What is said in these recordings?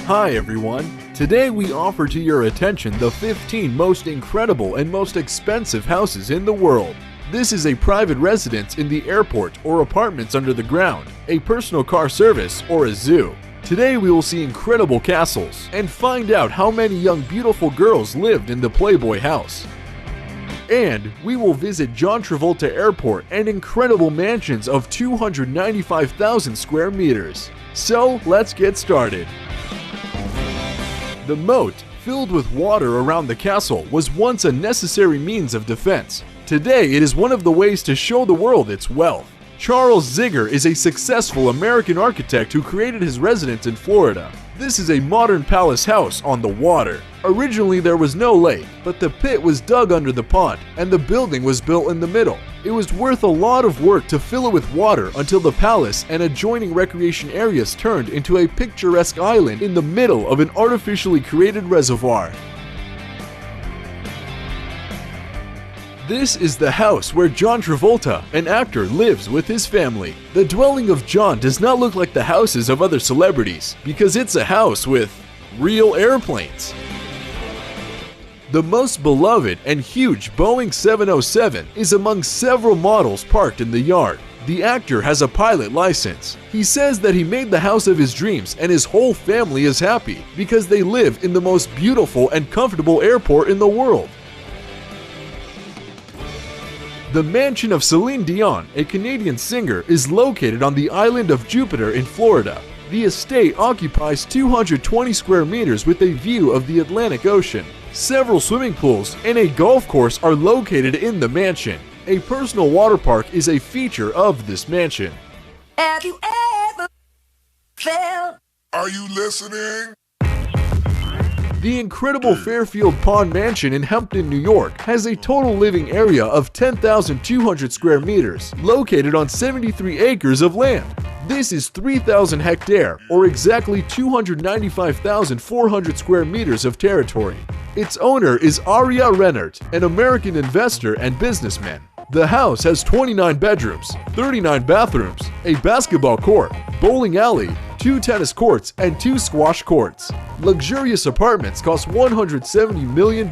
Hi everyone! Today we offer to your attention the 15 most incredible and most expensive houses in the world. This is a private residence in the airport or apartments under the ground, a personal car service, or a zoo. Today we will see incredible castles and find out how many young beautiful girls lived in the Playboy house. And we will visit John Travolta Airport and incredible mansions of 295,000 square meters. So let's get started. The moat, filled with water around the castle, was once a necessary means of defense. Today, it is one of the ways to show the world its wealth. Charles Ziegler is a successful American architect who created his residence in Florida. This is a modern palace house on the water. Originally, there was no lake, but the pit was dug under the pond, and the building was built in the middle. It was worth a lot of work to fill it with water until the palace and adjoining recreation areas turned into a picturesque island in the middle of an artificially created reservoir. This is the house where John Travolta, an actor, lives with his family. The dwelling of John does not look like the houses of other celebrities because it's a house with real airplanes. The most beloved and huge Boeing 707 is among several models parked in the yard. The actor has a pilot license. He says that he made the house of his dreams and his whole family is happy because they live in the most beautiful and comfortable airport in the world. The mansion of Celine Dion, a Canadian singer, is located on the island of Jupiter in Florida. The estate occupies 220 square meters with a view of the Atlantic Ocean. Several swimming pools and a golf course are located in the mansion. A personal water park is a feature of this mansion. Have you ever felt? Are you listening? The incredible Fairfield Pond Mansion in Hampton, New York has a total living area of 10,200 square meters, located on 73 acres of land. This is 3,000 hectares, or exactly 295,400 square meters of territory. Its owner is Aria Rennert, an American investor and businessman. The house has 29 bedrooms, 39 bathrooms, a basketball court, bowling alley, 2 tennis courts, and 2 squash courts. Luxurious apartments cost $170 million.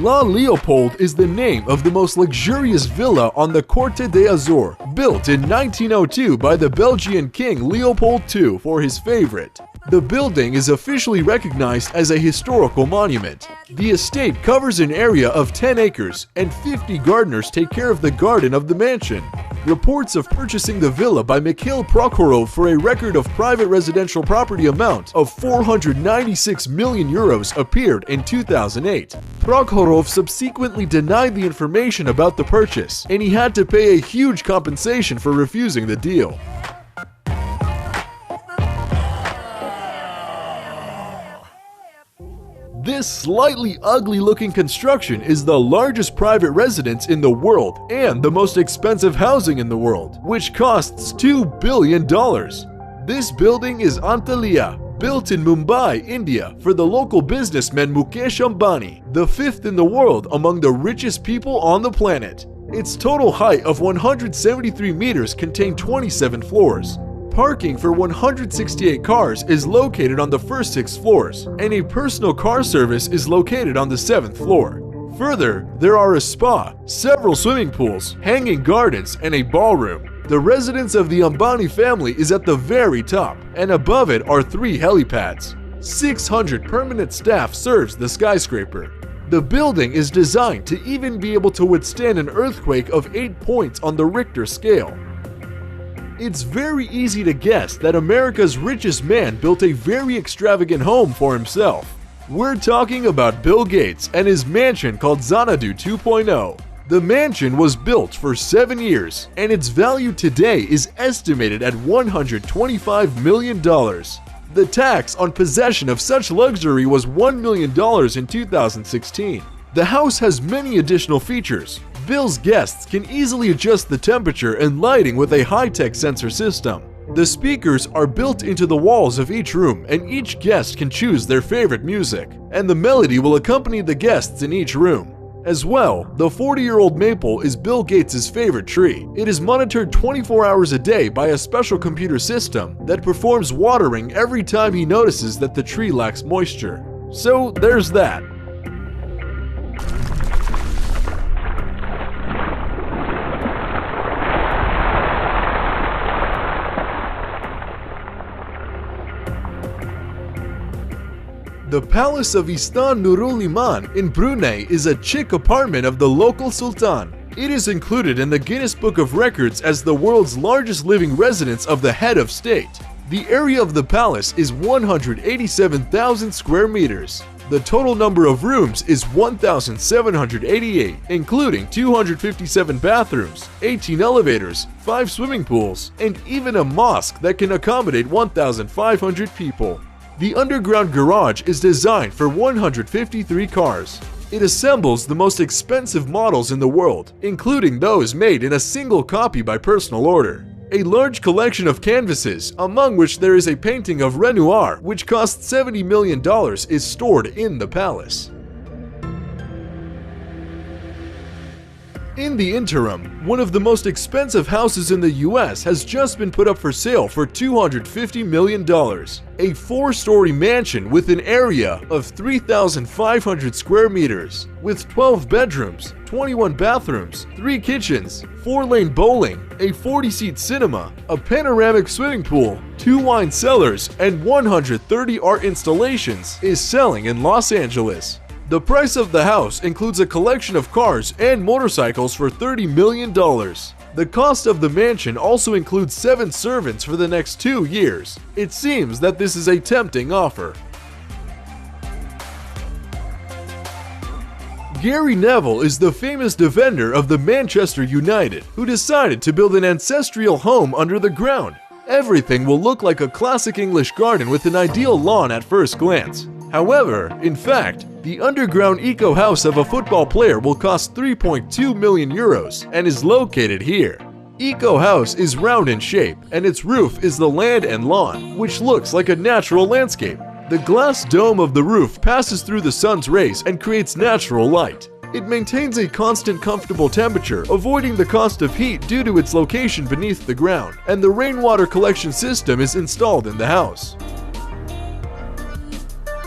La Leopold is the name of the most luxurious villa on the Corte d'Azur, built in 1902 by the Belgian King Leopold II for his favorite. The building is officially recognized as a historical monument. The estate covers an area of 10 acres, and 50 gardeners take care of the garden of the mansion. Reports of purchasing the villa by Mikhail Prokhorov for a record of private residential property amount of 496 million euros appeared in 2008. Prokhorov subsequently denied the information about the purchase, and he had to pay a huge compensation for refusing the deal. This slightly ugly-looking construction is the largest private residence in the world and the most expensive housing in the world, which costs $2 billion. This building is Antalya, built in Mumbai, India, for the local businessman Mukesh Ambani, the 5th in the world among the richest people on the planet. Its total height of 173 meters contains 27 floors. Parking for 168 cars is located on the first 6 floors, and a personal car service is located on the 7th floor. Further, there are a spa, several swimming pools, hanging gardens, and a ballroom. The residence of the Ambani family is at the very top, and above it are 3 helipads. 600 permanent staff serves the skyscraper. The building is designed to even be able to withstand an earthquake of 8 points on the Richter scale. It's very easy to guess that America's richest man built a very extravagant home for himself. We're talking about Bill Gates and his mansion called Xanadu 2.0. The mansion was built for 7 years, and its value today is estimated at $125 million. The tax on possession of such luxury was $1 million in 2016. The house has many additional features. Bill's guests can easily adjust the temperature and lighting with a high-tech sensor system. The speakers are built into the walls of each room, and each guest can choose their favorite music, and the melody will accompany the guests in each room. As well, the 40-year-old maple is Bill Gates' favorite tree. It is monitored 24 hours a day by a special computer system that performs watering every time he notices that the tree lacks moisture. So there's that. The Palace of Istan Nurul Iman in Brunei is a chic apartment of the local sultan. It is included in the Guinness Book of Records as the world's largest living residence of the head of state. The area of the palace is 187,000 square meters. The total number of rooms is 1,788, including 257 bathrooms, 18 elevators, 5 swimming pools, and even a mosque that can accommodate 1,500 people. The underground garage is designed for 153 cars. It assembles the most expensive models in the world, including those made in a single copy by personal order. A large collection of canvases, among which there is a painting of Renoir, which cost $70 million, is stored in the palace. In the interim, one of the most expensive houses in the US has just been put up for sale for $250 million. A 4-story mansion with an area of 3,500 square meters, with 12 bedrooms, 21 bathrooms, 3 kitchens, 4-lane bowling, a 40-seat cinema, a panoramic swimming pool, 2 wine cellars, and 130 art installations, is selling in Los Angeles. The price of the house includes a collection of cars and motorcycles for $30 million. The cost of the mansion also includes 7 servants for the next 2 years. It seems that this is a tempting offer. Gary Neville is the famous defender of the Manchester United, who decided to build an ancestral home under the ground. Everything will look like a classic English garden with an ideal lawn at first glance. However, in fact, the underground eco-house of a football player will cost 3.2 million euros and is located here. Eco-house is round in shape, and its roof is the land and lawn, which looks like a natural landscape. The glass dome of the roof passes through the sun's rays and creates natural light. It maintains a constant comfortable temperature, avoiding the cost of heat due to its location beneath the ground, and the rainwater collection system is installed in the house.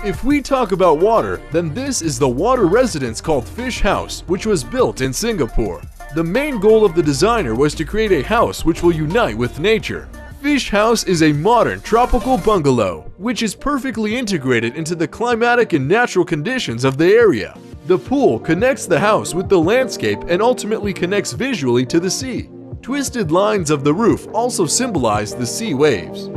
If we talk about water, then this is the water residence called Fish House, which was built in Singapore. The main goal of the designer was to create a house which will unite with nature. Fish House is a modern tropical bungalow, which is perfectly integrated into the climatic and natural conditions of the area. The pool connects the house with the landscape and ultimately connects visually to the sea. Twisted lines of the roof also symbolize the sea waves.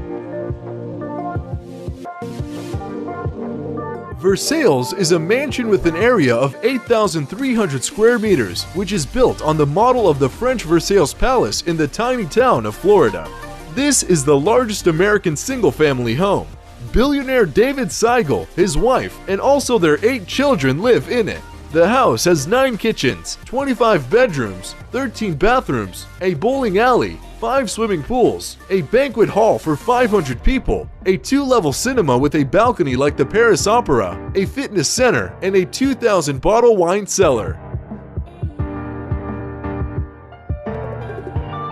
Versailles is a mansion with an area of 8,300 square meters, which is built on the model of the French Versailles Palace in the tiny town of Florida. This is the largest American single-family home. Billionaire David Seigel, his wife, and also their 8 children live in it. The house has 9 kitchens, 25 bedrooms, 13 bathrooms, a bowling alley, 5 swimming pools, a banquet hall for 500 people, a 2-level cinema with a balcony like the Paris Opera, a fitness center, and a 2,000-bottle wine cellar.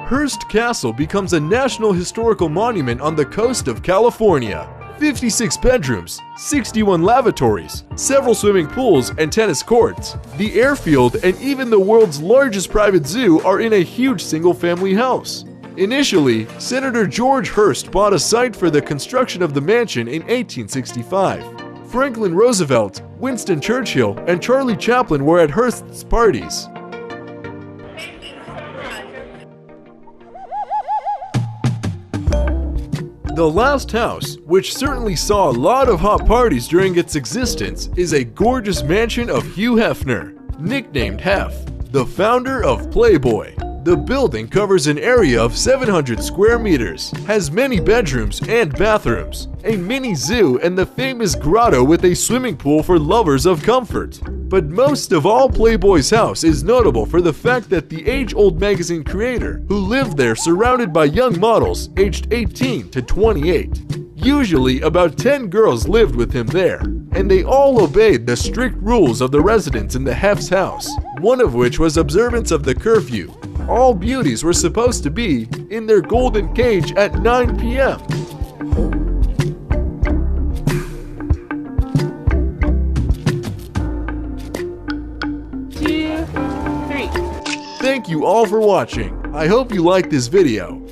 Hearst Castle becomes a National Historical Monument on the coast of California. 56 bedrooms, 61 lavatories, several swimming pools and tennis courts. The airfield and even the world's largest private zoo are in a huge single-family house. Initially, Senator George Hearst bought a site for the construction of the mansion in 1865. Franklin Roosevelt, Winston Churchill, and Charlie Chaplin were at Hearst's parties. The last house, which certainly saw a lot of hot parties during its existence, is a gorgeous mansion of Hugh Hefner, nicknamed Hef, the founder of Playboy. The building covers an area of 700 square meters, has many bedrooms and bathrooms, a mini zoo, and the famous grotto with a swimming pool for lovers of comfort. But most of all, Playboy's house is notable for the fact that the age-old magazine creator, who lived there surrounded by young models aged 18 to 28. Usually, about 10 girls lived with him there. and they all obeyed the strict rules of the residents in the Hef's house, one of which was observance of the curfew. All beauties were supposed to be in their golden cage at 9 p.m. Thank you all for watching. I hope you liked this video.